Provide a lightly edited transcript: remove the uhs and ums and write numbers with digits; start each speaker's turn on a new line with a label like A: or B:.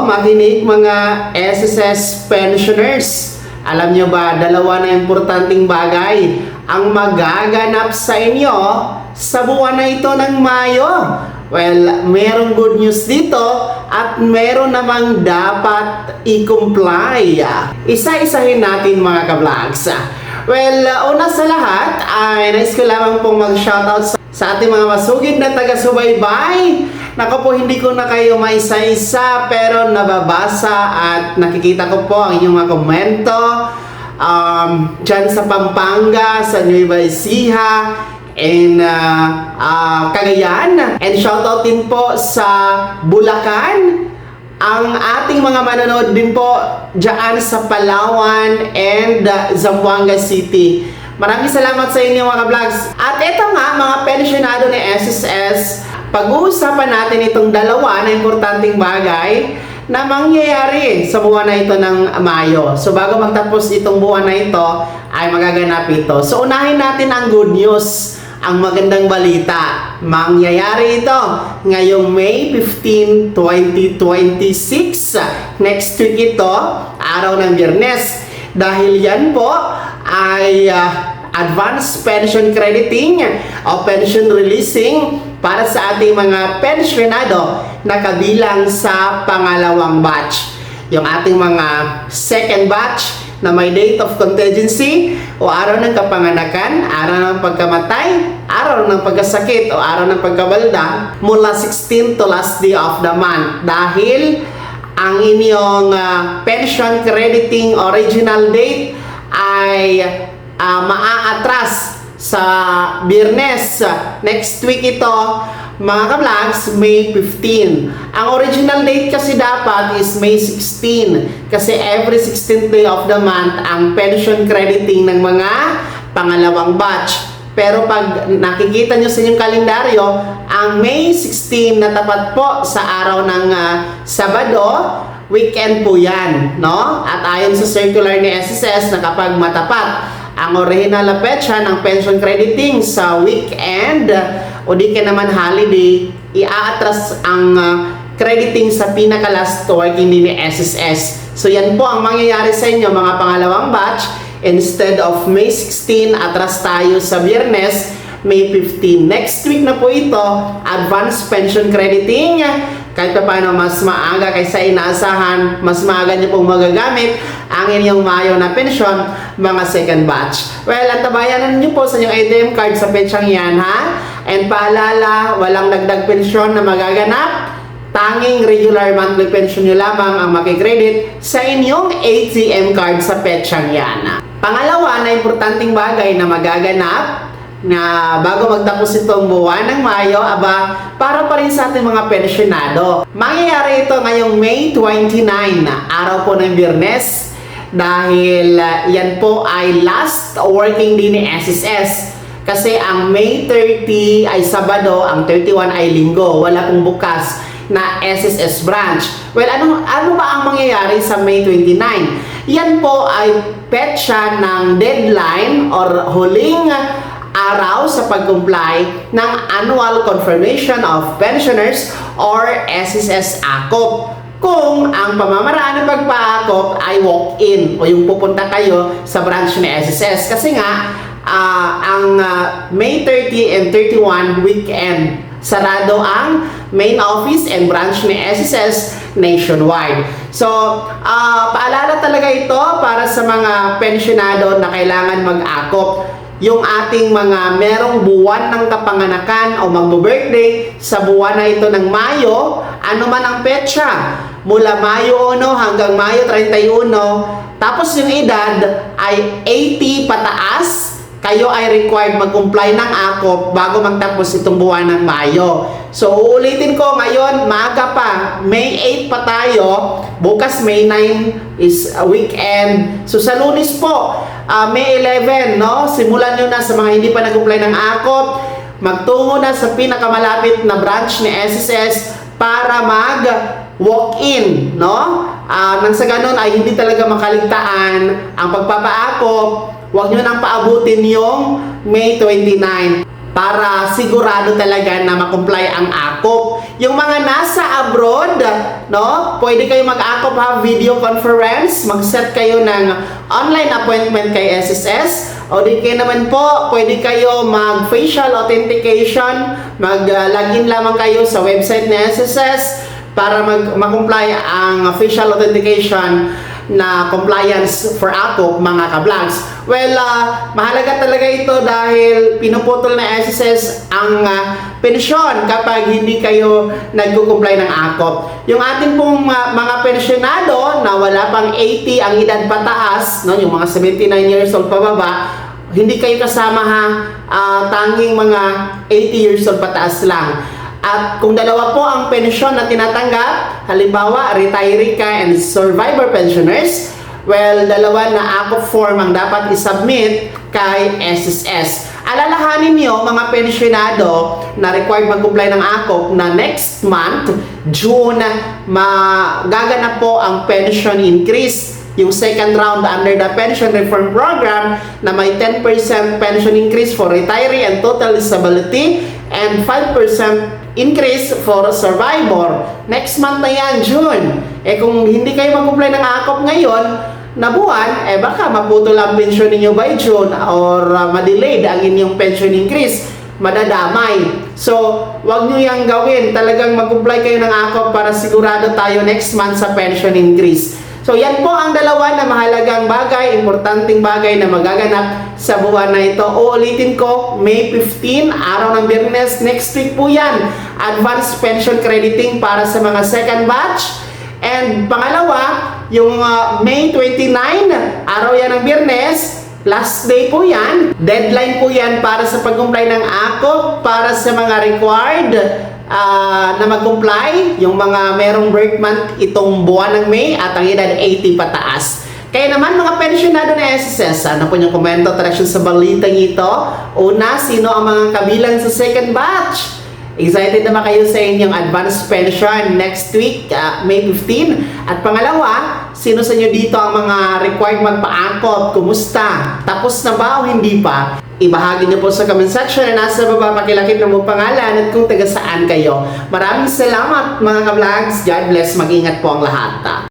A: makinig mga SSS pensioners. Alam nyo ba, dalawa na importanteng bagay ang magaganap sa inyo sa buwan na ito ng Mayo. Well, merong good news dito at meron namang dapat i-comply. Isa-isahin natin mga ka-vlogs. Well, una sa lahat ay nais ko lamang pong mag-shoutout sa ating mga masugid na taga-subaybay. Naku po, hindi ko na kayo maisa-isa pero nababasa at nakikita ko po ang inyong mga komento dyan sa Pampanga, sa Nueva Ecija, and Cagayan. And shoutout din po sa Bulacan. Ang ating mga manonood din po dyan sa Palawan and Zamboanga City. Maraming salamat sa inyo mga vlogs. At ito nga mga pensionado ni SSS, pag-uusapan natin itong dalawa na importanteng bagay na mangyayari sa buwan na ito ng Mayo. So bago magtapos itong buwan na ito ay magaganap ito. So unahin natin ang good news, ang magandang balita. Mangyayari ito ngayong May 15, 2026. Next week ito, araw ng Biyernes. Dahil yan po ay advanced pension crediting o pension releasing para sa ating mga pensionado na kabilang sa pangalawang batch. Yung ating mga second batch na may date of contingency o araw ng kapanganakan, araw ng pagkamatay, araw ng pagkasakit o araw ng pagkabalda mula 16 to last day of the month. Dahil ang inyong pension crediting original date ay maaatras sa Biyernes. Next week ito, mga ka-vlogs, May 15. Ang original date kasi dapat is May 16 kasi every 16th day of the month ang pension crediting ng mga pangalawang batch. Pero pag nakikita nyo sa inyong kalendaryo, ang May 16 na tapat po sa araw ng Sabado, weekend po yan, no? At ayon sa circular ni SSS na kapag matapat ang original na petsa ng pension crediting sa weekend o di ka naman holiday, i-aatras ang crediting sa pinaka-last working day ni SSS. So yan po ang mangyayari sa inyo mga pangalawang batch. Instead of May 16, atras tayo sa Biyernes, May 15. Next week na po ito, advanced pension crediting. Kahit pa paano mas maaga kaysa inaasahan, mas maaga niyo pong magagamit ang inyong Mayo na pensyon, mga second batch. Well, at tabayanan niyo po sa inyong ATM card sa petsyang yan, ha? And paalala, walang dagdag pensyon na magaganap. Tanging regular monthly pension nyo lamang ang makikredit sa inyong ATM card sa petsyang yan. Pangalawa na importanteng bagay na magaganap na bago magtapos itong buwan ng Mayo, para pa rin sa ating mga pensionado. Mangyayari ito ngayong May 29, araw po ng Biyernes, dahil yan po ay last working day ni SSS. Kasi ang May 30 ay Sabado, ang 31 ay Linggo, wala pong bukas na SSS branch. Well, ano ba ang mangyayari sa May 29? Yan po ay petsa ng deadline or huling araw sa pag-comply ng Annual Confirmation of Pensioners or SSS ACOP. Kung ang pamamaraan ng pagpa-ACOP ay walk-in o yung pupunta kayo sa branch ni SSS. Kasi nga, ang May 30 and 31 weekend, sarado ang main office and branch ni SSS nationwide. So, paalala talaga ito para sa mga pensionado na kailangan mag-ACOP. Yung ating mga merong buwan ng kapanganakan o magbo-birthday sa buwan na ito ng Mayo, ano man ang petsa, mula Mayo 1 hanggang Mayo 31, tapos yung edad ay 80 pataas, kayo ay required mag-comply ng ACOP bago magtapos itong buwan ng Mayo. So, uulitin ko ngayon, maaga pa, May 8 pa tayo, bukas May 9 is a weekend. So, sa Lunes po, May 11, no? Simulan nyo na sa mga hindi pa nag-comply ng ACOP, magtungo na sa pinakamalapit na branch ni SSS para mag-walk-in, no? Nang sa ganun ay hindi talaga makaligtaan ang pagpapa-ACOP. Huwag nyo nang paabutin yung May 29. para sigurado talaga na makomply ang AKOP. Yung mga nasa abroad, no, pwede kayo mag-AKOP ha, video conference, mag-set kayo ng online appointment kay SSS, o di kayo naman po, pwede kayo mag-facial authentication, mag-login lamang kayo sa website ni SSS para mag-comply ang facial authentication na compliance for AKOP, mga ka-vlogs. Well, mahalaga talaga ito dahil pinuputol na SSS ang pensyon kapag hindi kayo nagko-comply ng AKOP. Yung ating pong mga pensyonado na wala pang 80 ang edad pataas, no, yung mga 79 years old pababa, hindi kayo kasama ha, tanging mga 80 years old pataas lang. At kung dalawa po ang pensyon na tinatanggap, halimbawa retiree ka and survivor pensioners, well, dalawa na AKOP form ang dapat isubmit kay SSS. Alalahanin niyo mga pensyonado na required mag-comply ng AKOP na next month, June, magaganap po ang pension increase. Yung second round under the pension reform program na may 10% pension increase for retiree and total disability and 5% increase for survivor. Next month na yan, June. Kung hindi kayo mag-comply ng AKOP ngayon na buwan, baka maputol ang pension ninyo by June or ma-delayed ang inyong pension increase, madadamay. So, wag nyo yang gawin. Talagang mag-comply kayo ng AKOP para sigurado tayo next month sa pension increase. So, yan po ang dalawa na mahalagang bagay, importanteng bagay na magaganap sa buwan na ito. Uulitin ko, May 15, araw ng Biyernes, next week po yan. Advanced pension crediting para sa mga second batch. And pangalawa, yung May 29, araw yan ng Biyernes, last day po yan. Deadline po yan para sa pag-comply ng AKOP para sa mga required na mag-comply, yung mga merong birth month itong buwan ng May at ang edad 80 pataas. Kaya naman mga pensyonado na SSS, ano po yung komento, traction sa balitang ito? Una, sino ang mga kabilang sa second batch? Excited naman kayo sa inyong advanced pension next week, May 15? At pangalawa, sino sa inyo dito ang mga required magpa-AKOP? Kumusta? Tapos na ba o hindi pa? Ibahagi niyo po sa comment section na nasa baba, pakilakip ng mong pangalan at kung taga saan kayo. Maraming salamat mga ka-vlogs. God bless. Mag-ingat po ang lahat.